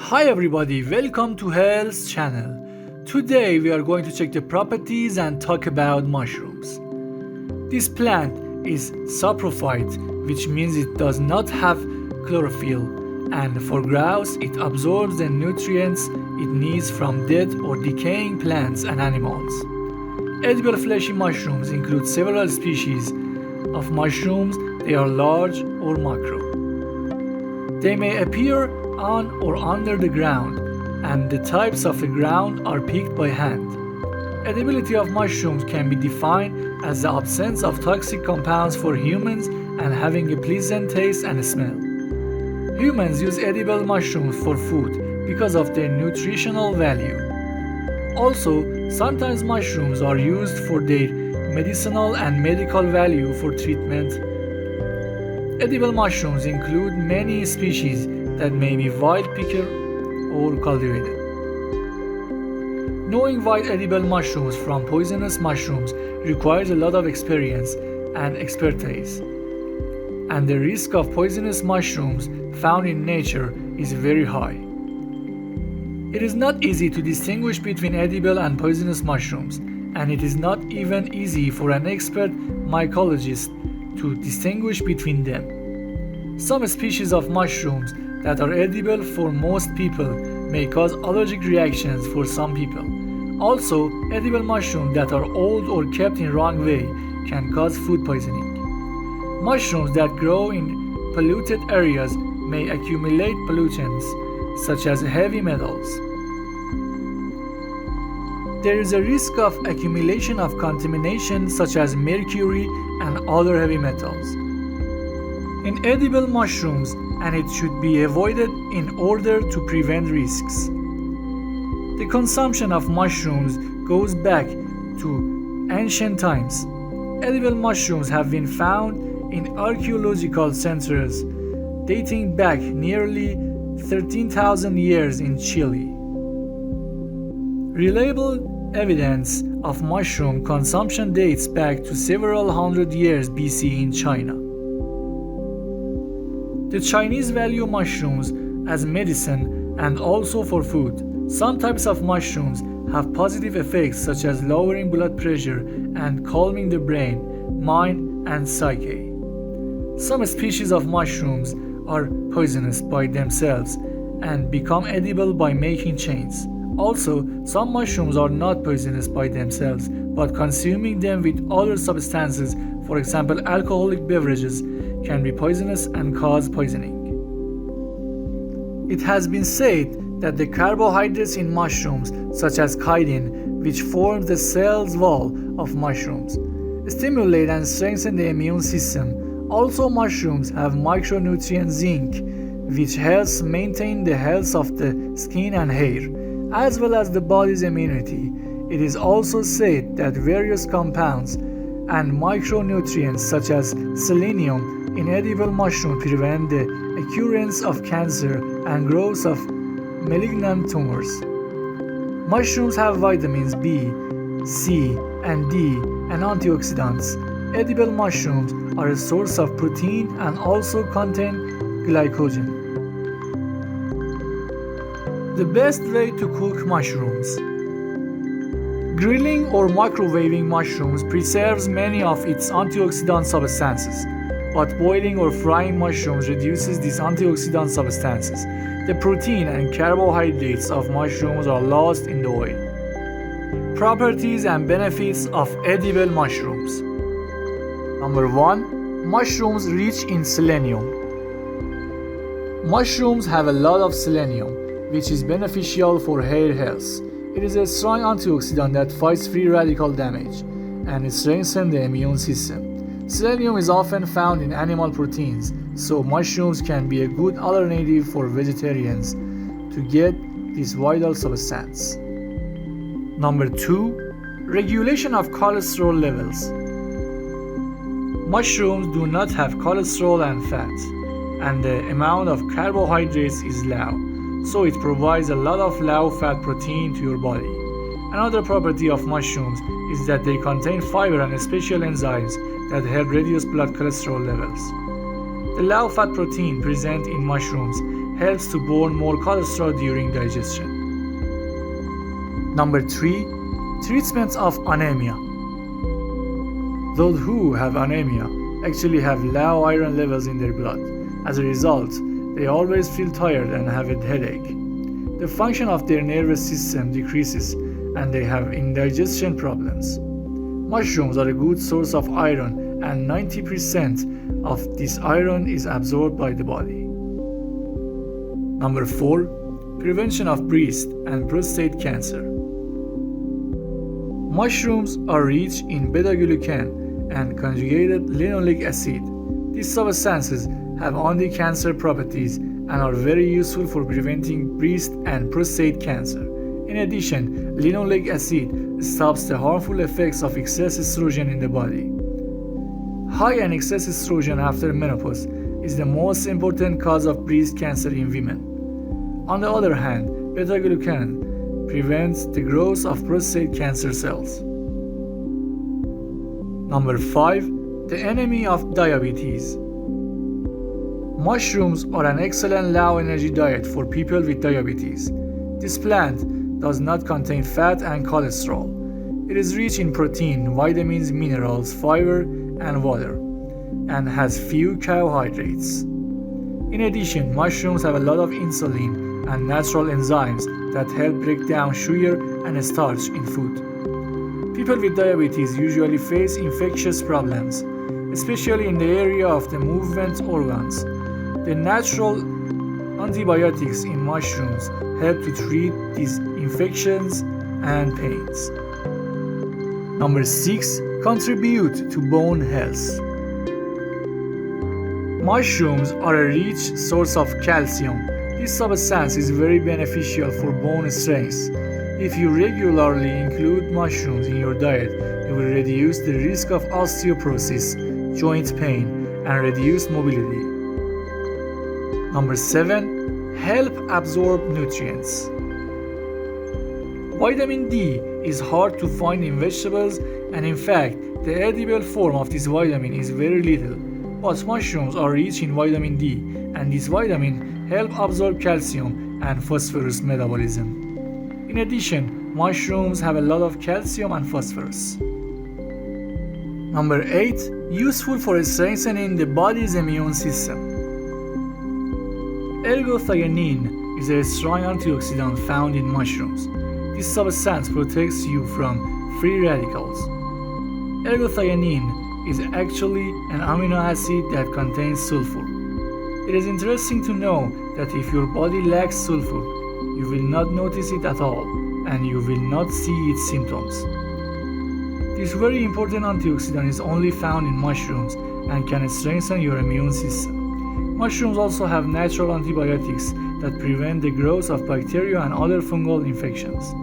Hi everybody, welcome to Health channel. Today we are going to check the properties and talk about mushrooms. This plant is saprophyte, which means it does not have chlorophyll, and for growth it absorbs the nutrients it needs from dead or decaying plants and animals. Edible fleshy mushrooms include several species of mushrooms. They are large or macro. They may appear on or under the ground, and the types of the ground are picked by hand. Edibility of mushrooms can be defined as the absence of toxic compounds for humans and having a pleasant taste and smell. Humans use edible mushrooms for food because of their nutritional value. Also, sometimes mushrooms are used for their medicinal and medical value for treatment. Edible mushrooms include many species that may be wild picked or cultivated. Knowing wild edible mushrooms from poisonous mushrooms requires a lot of experience and expertise, and the risk of poisonous mushrooms found in nature is very high. It is not easy to distinguish between edible and poisonous mushrooms, and it is not even easy for an expert mycologist to distinguish between them. Some species of mushrooms that are edible for most people may cause allergic reactions for some people. Also, edible mushrooms that are old or kept in wrong way can cause food poisoning. Mushrooms that grow in polluted areas may accumulate pollutants such as heavy metals. There is a risk of accumulation of contamination such as mercury and other heavy metals in edible mushrooms, and it should be avoided in order to prevent risks. The consumption of mushrooms goes back to ancient times. Edible mushrooms have been found in archaeological centers dating back nearly 13,000 years in Chile. Reliable evidence of mushroom consumption dates back to several hundred years BC in China. The Chinese value mushrooms as medicine and also for food. Some types of mushrooms have positive effects such as lowering blood pressure and calming the brain, mind, and psyche. Some species of mushrooms are poisonous by themselves and become edible by making chains. Also, some mushrooms are not poisonous by themselves, but consuming them with other substances, for example alcoholic beverages, can be poisonous and cause poisoning. It has been said that the carbohydrates in mushrooms, such as chitin, which forms the cell's wall of mushrooms, stimulate and strengthen the immune system. Also, mushrooms have micronutrient zinc, which helps maintain the health of the skin and hair, as well as the body's immunity. It is also said that various compounds and micronutrients such as selenium in edible mushrooms prevent the occurrence of cancer and growth of malignant tumors. Mushrooms have vitamins B, C, and D, and antioxidants. Edible mushrooms are a source of protein and also contain glycogen. The best way to cook mushrooms. Grilling or microwaving mushrooms preserves many of its antioxidant substances, but boiling or frying mushrooms reduces these antioxidant substances. The protein and carbohydrates of mushrooms are lost in the oil. Properties and benefits of edible mushrooms. Number 1. Mushrooms rich in selenium. Mushrooms have a lot of selenium, which is beneficial for hair health. It is a strong antioxidant that fights free radical damage and strengthens the immune system. Selenium is often found in animal proteins, so mushrooms can be a good alternative for vegetarians to get this vital substance. Number 2. Regulation of cholesterol levels. Mushrooms do not have cholesterol and fat, and the amount of carbohydrates is low, so it provides a lot of low-fat protein to your body. Another property of mushrooms is that they contain fiber and special enzymes that help reduce blood cholesterol levels. The low-fat protein present in mushrooms helps to burn more cholesterol during digestion. Number 3. Treatments of anemia. Those who have anemia actually have low iron levels in their blood. As a result, they always feel tired and have a headache. The function of their nervous system decreases and they have indigestion problems. Mushrooms are a good source of iron, and 90% of this iron is absorbed by the body. Number 4. Prevention of breast and prostate cancer. Mushrooms are rich in beta-glucan and conjugated linoleic acid. These substances have anti-cancer properties and are very useful for preventing breast and prostate cancer. In addition, linoleic acid stops the harmful effects of excess estrogen in the body. High and excess estrogen after menopause is the most important cause of breast cancer in women. On the other hand, beta-glucan prevents the growth of prostate cancer cells. Number 5. The enemy of diabetes. Mushrooms are an excellent low-energy diet for people with diabetes. This plant does not contain fat and cholesterol. It is rich in protein, vitamins, minerals, fiber, and water, and has few carbohydrates. In addition, mushrooms have a lot of insulin and natural enzymes that help break down sugar and starch in food. People with diabetes usually face infectious problems, especially in the area of the movement organs. The natural antibiotics in mushrooms help to treat these infections and pains. Number 6. Contribute to bone health. Mushrooms are a rich source of calcium. This substance is very beneficial for bone strength. If you regularly include mushrooms in your diet, you will reduce the risk of osteoporosis, joint pain, and reduced mobility. Number 7. Help absorb nutrients. Vitamin D is hard to find in vegetables, and in fact, the edible form of this vitamin is very little. But mushrooms are rich in vitamin D, and this vitamin helps absorb calcium and phosphorus metabolism. In addition, mushrooms have a lot of calcium and phosphorus. Number 8. Useful for strengthening the body's immune system. Ergothioneine is a strong antioxidant found in mushrooms. This substance protects you from free radicals. Ergothioneine is actually an amino acid that contains sulfur. It is interesting to know that if your body lacks sulfur, you will not notice it at all, and you will not see its symptoms. This very important antioxidant is only found in mushrooms and can strengthen your immune system. Mushrooms also have natural antibiotics that prevent the growth of bacteria and other fungal infections.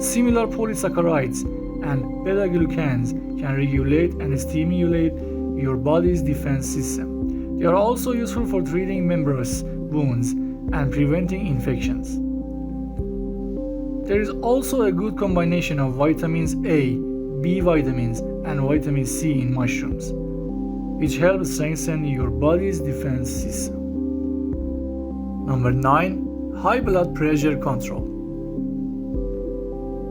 Similar polysaccharides and beta-glucans can regulate and stimulate your body's defense system. They are also useful for treating membranous wounds and preventing infections. There is also a good combination of vitamins A, B vitamins, and vitamin C in mushrooms, which help strengthen your body's defense system. Number 9. High blood pressure control.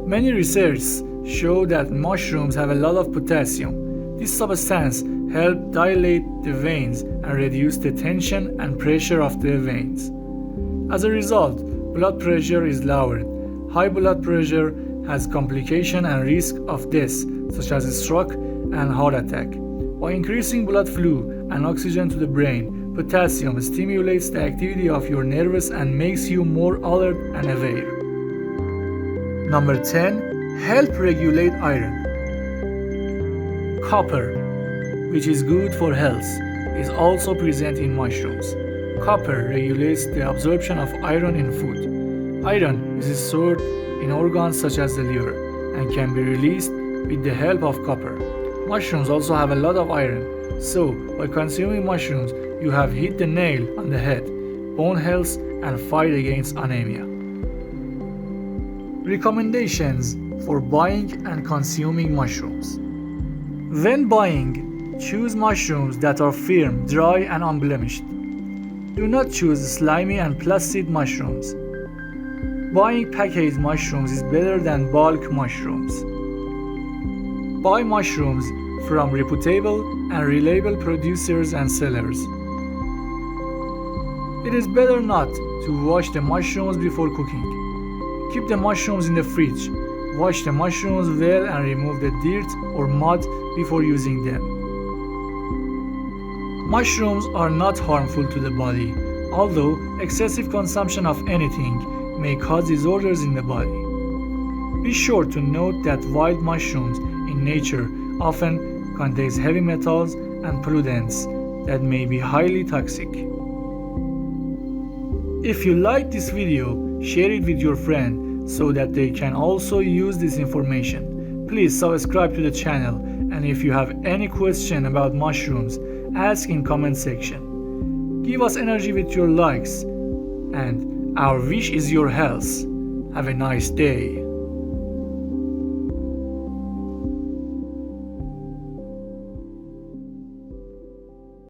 Many researches show that mushrooms have a lot of potassium. This substance helps dilate the veins and reduce the tension and pressure of the veins. As a result, blood pressure is lowered. High blood pressure has complications and risk of death, such as stroke and heart attack. By increasing blood flow and oxygen to the brain, potassium stimulates the activity of your nerves and makes you more alert and aware. Number 10. Help regulate iron. Copper, which is good for health, is also present in mushrooms. Copper regulates the absorption of iron in food. Iron is stored in organs such as the liver and can be released with the help of copper. Mushrooms also have a lot of iron, so by consuming mushrooms, you have hit the nail on the head: bone health and fight against anemia. Recommendations for buying and consuming mushrooms. When buying, choose mushrooms that are firm, dry, and unblemished. Do not choose slimy and plastic mushrooms. Buying packaged mushrooms is better than bulk mushrooms. Buy mushrooms from reputable and reliable producers and sellers. It is better not to wash the mushrooms before cooking. Keep the mushrooms in the fridge. Wash the mushrooms well and remove the dirt or mud before using them. Mushrooms are not harmful to the body, although excessive consumption of anything may cause disorders in the body. Be sure to note that wild mushrooms in nature often contain heavy metals and pollutants that may be highly toxic. If you like this video, share it with your friend so that they can also use this information. Please subscribe to the channel, and if you have any question about mushrooms, ask in comment section. Give us energy with your likes, and our wish is your health. Have a nice day.